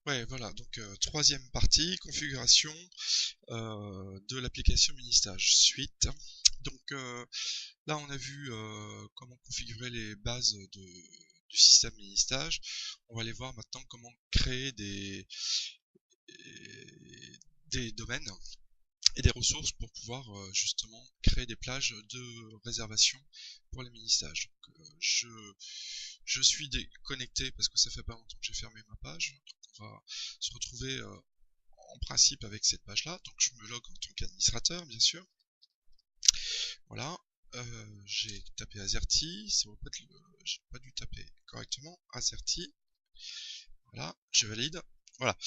Ouais, voilà, donc troisième partie, configuration de l'application mini-stage. Suite. Donc là, on a vu comment configurer les bases du système mini-stage. On va aller voir maintenant comment créer des domaines et des ressources pour pouvoir justement créer des plages de réservation pour les mini-stages. Donc, je suis déconnecté parce que ça fait pas longtemps que j'ai fermé ma page. Donc, on va se retrouver en principe avec cette page là. Donc je me log en tant qu'administrateur bien sûr. Voilà. J'ai tapé Azerty, j'ai pas dû taper correctement. Azerty. Voilà, je valide. Voilà.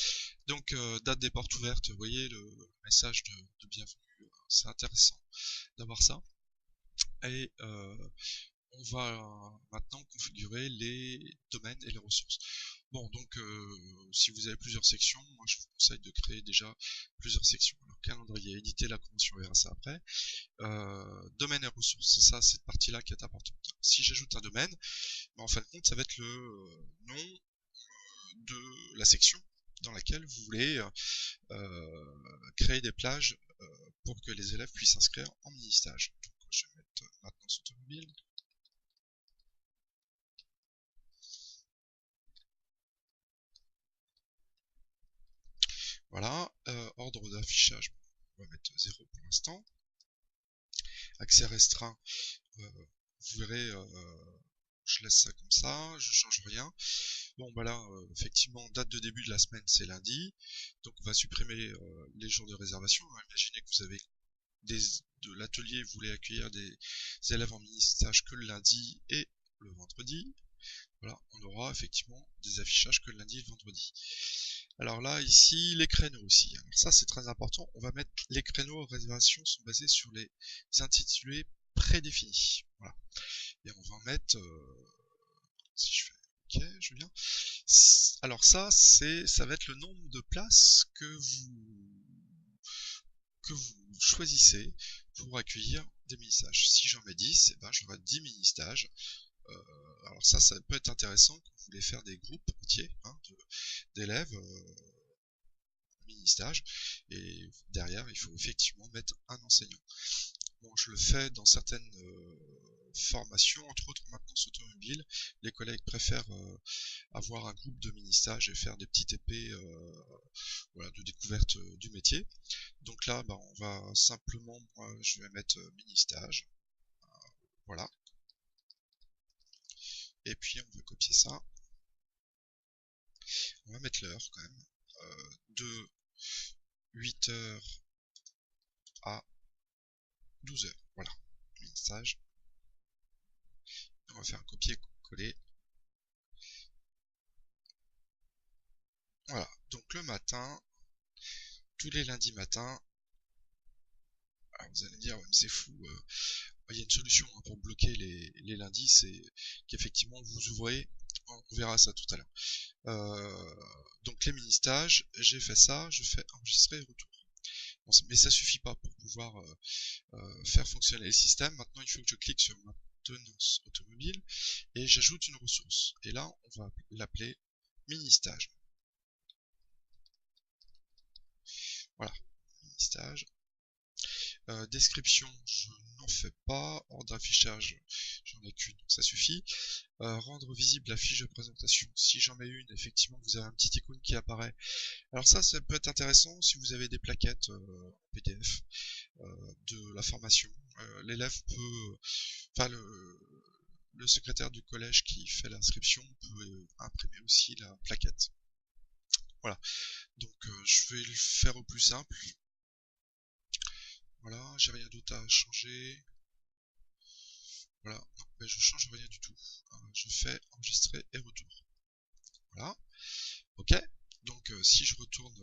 Donc date des portes ouvertes, vous voyez le message de bienvenue, c'est intéressant d'avoir ça. Et on va maintenant configurer les domaines et les ressources. Bon, donc si vous avez plusieurs sections, moi je vous conseille de créer déjà plusieurs sections. Alors calendrier, éditer la convention, on verra ça après. Domaine et ressources, c'est ça, cette partie-là qui est importante. Si j'ajoute un domaine, en fin de compte, ça va être le nom de la section dans laquelle vous voulez créer des plages pour que les élèves puissent s'inscrire en mini-stage. Donc je vais mettre maintenance automobile. Voilà, ordre d'affichage, on va mettre 0 pour l'instant. Accès restreint, vous verrez, je laisse ça comme ça, je change rien. Bon bah là, effectivement, date de début de la semaine c'est lundi, donc on va supprimer les jours de réservation. Imaginez que vous avez de l'atelier, vous voulez accueillir des élèves en mini-stage que le lundi et le vendredi. Voilà, on aura effectivement des affichages que le lundi et le vendredi. Alors là, ici, les créneaux aussi. Alors ça, c'est très important. On va mettre les créneaux réservation sont basés sur les intitulés prédéfinis. Voilà. Et on va en mettre, si je fais OK, je viens. Alors ça, ça va être le nombre de places que vous choisissez pour accueillir des mini-stages. Si j'en mets 10, eh ben, j'aurai 10 mini-stages. Alors ça peut être intéressant quand vous voulez faire des groupes entiers d'élèves mini-stage, et derrière il faut effectivement mettre un enseignant. Bon, je le fais dans certaines formations, entre autres maintenance automobile, les collègues préfèrent avoir un groupe de mini-stage et faire des petits TP voilà, de découverte du métier. Donc là, bah, on va simplement, moi je vais mettre mini-stage, voilà, et puis on va copier ça, on va mettre l'heure quand même, de 8h à 12h, voilà, mini-stage. On va faire un copier-coller. Voilà, donc le matin, tous les lundis matins, alors vous allez me dire, ouais, mais c'est fou, il y a une solution pour bloquer les lundis, c'est qu'effectivement vous ouvrez, on verra ça tout à l'heure. Donc les mini-stages, j'ai fait ça, je fais enregistrer et retour. Bon, mais ça suffit pas pour pouvoir faire fonctionner le système. Maintenant, il faut que je clique sur maintenance automobile et j'ajoute une ressource. Et là, on va l'appeler mini-stage. Voilà, mini-stage. Description, je n'en fais pas. Ordre d'affichage, j'en ai qu'une, ça suffit. Rendre visible la fiche de présentation. Si j'en mets une, effectivement, vous avez un petit icône qui apparaît. Alors ça peut être intéressant si vous avez des plaquettes en PDF de la formation. L'élève peut, enfin le secrétaire du collège qui fait l'inscription peut imprimer aussi la plaquette. Voilà. Donc je vais le faire au plus simple. Voilà, j'ai rien d'autre à changer. Voilà, non, mais je change rien du tout. Je fais enregistrer et retour. Voilà, ok. Donc si je retourne,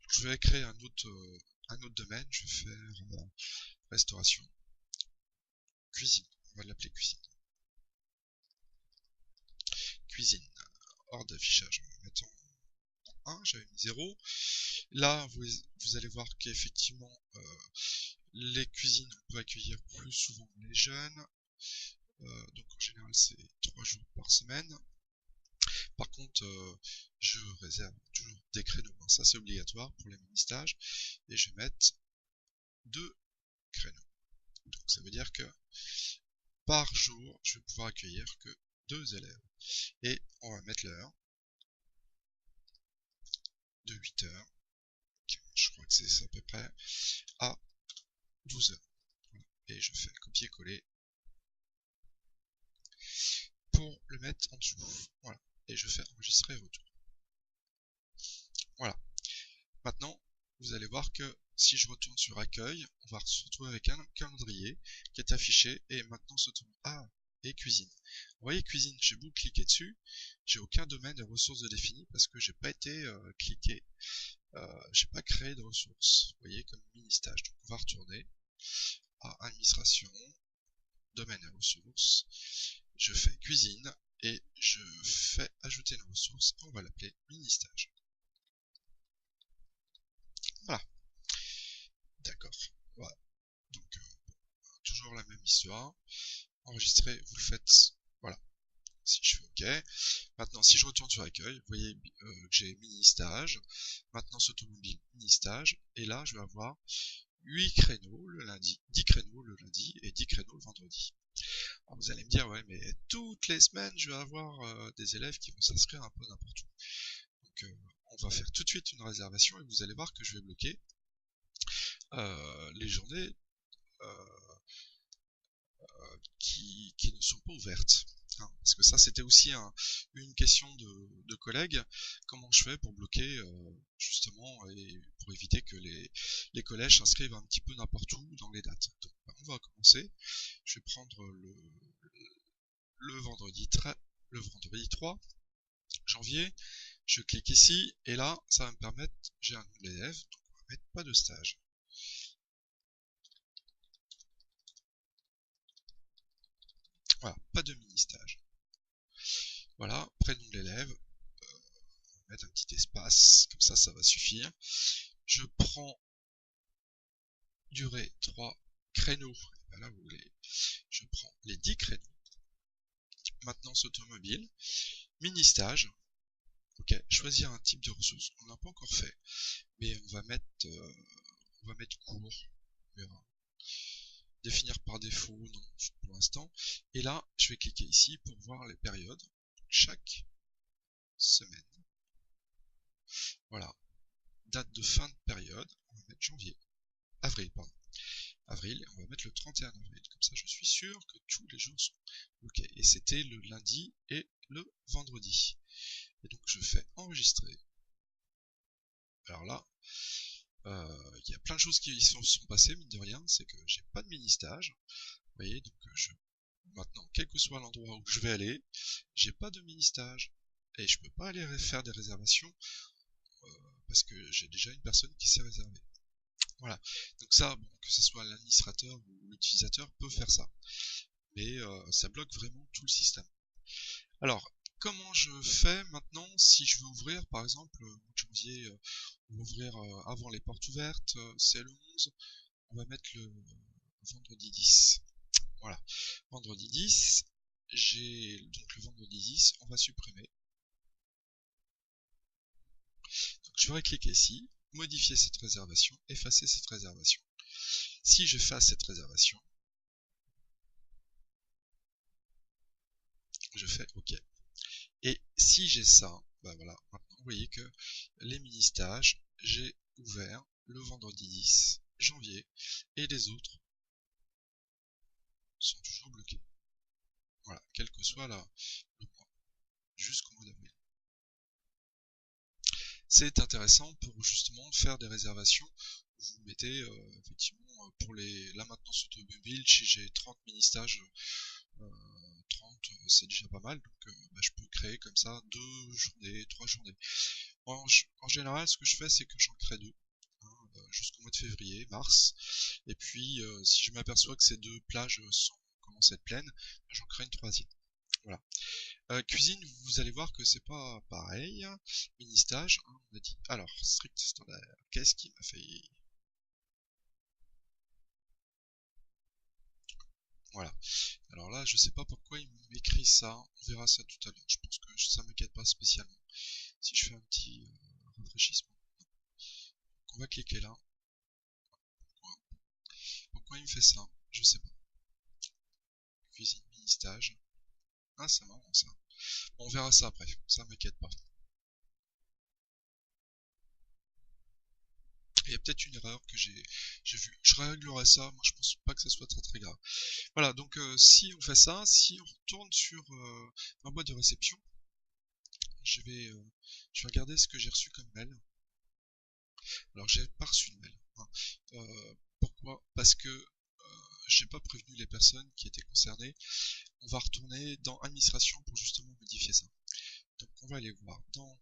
je vais créer un autre domaine. Je vais faire restauration, cuisine. On va l'appeler cuisine. Cuisine. Hors d'affichage. Mettons 1, j'avais mis 0. Là, vous allez voir qu'effectivement, les cuisines, on peut accueillir plus souvent les jeunes. Donc en général, c'est 3 jours par semaine. Par contre, je réserve toujours des créneaux, hein. Ça c'est obligatoire pour les mini-stages, et je vais mettre 2 créneaux. Donc ça veut dire que par jour, je vais pouvoir accueillir que 2 élèves. Et on va mettre l'heure de 8h, je crois que c'est à peu près, à 12h. Voilà. Et je fais copier-coller pour le mettre en dessous. Voilà. Et je fais enregistrer retour. Voilà. Maintenant, vous allez voir que si je retourne sur accueil, on va se retrouver avec un calendrier qui est affiché, et maintenant se tourne et cuisine. Vous voyez, cuisine, j'ai beau cliquer dessus, j'ai aucun domaine et ressources de défini parce que j'ai pas été cliqué, j'ai pas créé de ressources. Vous voyez, comme mini stage. Donc on va retourner à administration, domaine et ressources, je fais cuisine et je fais ajouter une ressource et on va l'appeler mini stage. Voilà. D'accord. Voilà. Donc toujours la même histoire. Enregistrer, vous le faites. Voilà. Si je fais OK. Maintenant, si je retourne sur accueil, vous voyez que j'ai mini stage. Maintenant, automobile mini stage. Et là, je vais avoir 8 créneaux le lundi, 10 créneaux le lundi et 10 créneaux le vendredi. Alors vous allez me dire, ouais, mais toutes les semaines, je vais avoir des élèves qui vont s'inscrire un peu n'importe où. Donc, on va faire tout de suite une réservation et vous allez voir que je vais bloquer les journées qui ne sont pas ouvertes. Hein, parce que ça, c'était aussi une question de collègues. Comment je fais pour bloquer, justement, et pour éviter que les collèges s'inscrivent un petit peu n'importe où dans les dates. Donc, on va commencer. Je vais prendre le vendredi 3 janvier. Je clique ici, et là, ça va me permettre, j'ai un nom d'élève, donc on va mettre pas de stage. Voilà, pas de mini-stage. Voilà, prénom de l'élève, on va mettre un petit espace, comme ça va suffire. Je prends durée 3 créneaux, et ben là vous voulez, je prends les 10 créneaux. Maintenance automobile, mini-stage, ok, choisir un type de ressource, on n'a pas encore fait, mais on va mettre cours, on verra. Définir par défaut, non, pour l'instant. Et là, je vais cliquer ici pour voir les périodes. Chaque semaine. Voilà. Date de fin de période, on va mettre janvier. Avril, pardon. Avril, et on va mettre le 31 avril. Comme ça, je suis sûr que tous les jours sont OK. Et c'était le lundi et le vendredi. Et donc, je fais enregistrer. Alors là, il y a plein de choses qui sont passées, mine de rien. C'est que j'ai pas de mini-stage. Vous voyez, donc maintenant, quel que soit l'endroit où je vais aller, j'ai pas de mini-stage. Et je peux pas aller faire des réservations parce que j'ai déjà une personne qui s'est réservée. Voilà. Donc ça, bon, que ce soit l'administrateur ou l'utilisateur peut faire ça. Mais ça bloque vraiment tout le système. Alors, comment je fais maintenant si je veux ouvrir, par exemple, au mois de janvier, on va ouvrir avant les portes ouvertes, c'est le 11, on va mettre le vendredi 10. Voilà. Vendredi 10, donc le vendredi 10, on va supprimer. Donc je vais cliquer ici, modifier cette réservation, effacer cette réservation. Si j'efface cette réservation, je fais OK. Et si j'ai ça, bah voilà, maintenant vous voyez que les mini-stages, j'ai ouvert le vendredi 10 janvier et les autres sont toujours bloqués. Voilà, quel que soit le mois, jusqu'au mois d'avril. C'est intéressant pour justement faire des réservations. Vous mettez effectivement pour la maintenance automobile, si j'ai 30 mini-stages, 30 c'est déjà pas mal, donc je peux créer comme ça 2 journées, 3 journées. En général, ce que je fais, c'est que j'en crée 2, hein, jusqu'au mois de février, mars, et puis si je m'aperçois que ces 2 plages commencent à être pleines, j'en crée une 3e. Voilà. Cuisine, vous allez voir que c'est pas pareil. Mini stage, hein, on a dit. Alors, strict standard, qu'est-ce qui m'a fait... Voilà. Alors là, je sais pas pourquoi il m'écrit ça. On verra ça tout à l'heure. Je pense que ça m'inquiète pas spécialement. Si je fais un petit rafraîchissement. Donc on va cliquer là. Pourquoi il me fait ça? Je sais pas. Cuisine mini stage. Ah, c'est marrant ça. Bon, on verra ça après. Ça m'inquiète pas. Il y a peut-être une erreur que j'ai vue. Je réglerai ça. Moi, je pense pas que ça soit très grave. Voilà. Donc, si on fait ça, si on retourne sur ma boîte de réception, je vais, euh, je vais regarder ce que j'ai reçu comme mail. Alors, j'ai pas reçu de mail, hein. Pourquoi? Parce que j'ai pas prévenu les personnes qui étaient concernées. On va retourner dans administration pour justement modifier ça. Donc, on va aller voir dans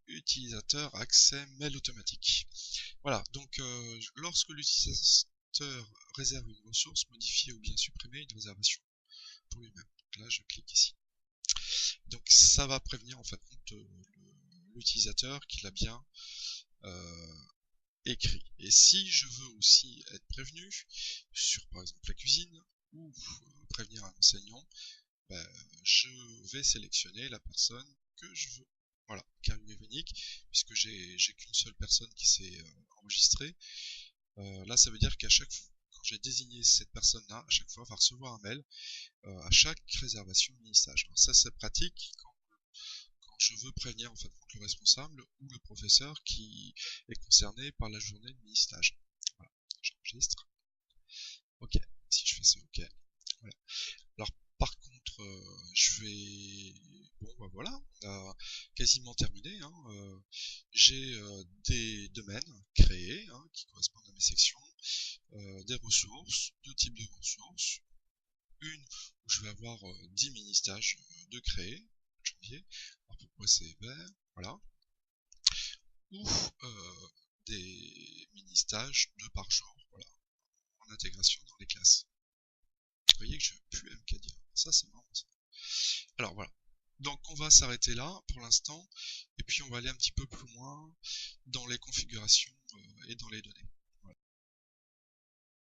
utilisateur accès mail automatique. Voilà. Donc, lorsque l'utilisateur réserve une ressource, modifier ou bien supprimer une réservation pour lui-même. Donc là, je clique ici. Donc, ça va prévenir en fait l'utilisateur qu'il a bien écrit. Et si je veux aussi être prévenu sur par exemple la cuisine ou prévenir un enseignant, ben, je vais sélectionner la personne que je veux. Voilà, carrière unique, puisque j'ai qu'une seule personne qui s'est enregistrée. Là, ça veut dire qu'à chaque fois, quand j'ai désigné cette personne-là, à chaque fois, elle va recevoir un mail à chaque réservation de mini-stage. Alors ça, c'est pratique quand je veux prévenir en fait le responsable ou le professeur qui est concerné par la journée de mini-stage. Voilà, j'enregistre. Ok, si je fais ça, ok. Voilà. Alors par contre, je vais... Bon, bah voilà, on a quasiment terminé, hein. J'ai des domaines créés hein, qui correspondent à mes sections, des ressources, deux types de ressources. Une où je vais avoir 10 mini-stages de créer, janvier. Alors pourquoi c'est vert? Voilà. Ou des mini-stages, 2 par jour, voilà, en intégration dans les classes. Vous voyez que je ne veux plus MKDir. Ça, c'est marrant, ça. Alors, voilà. Donc, on va s'arrêter là, pour l'instant, et puis on va aller un petit peu plus loin dans les configurations et dans les données.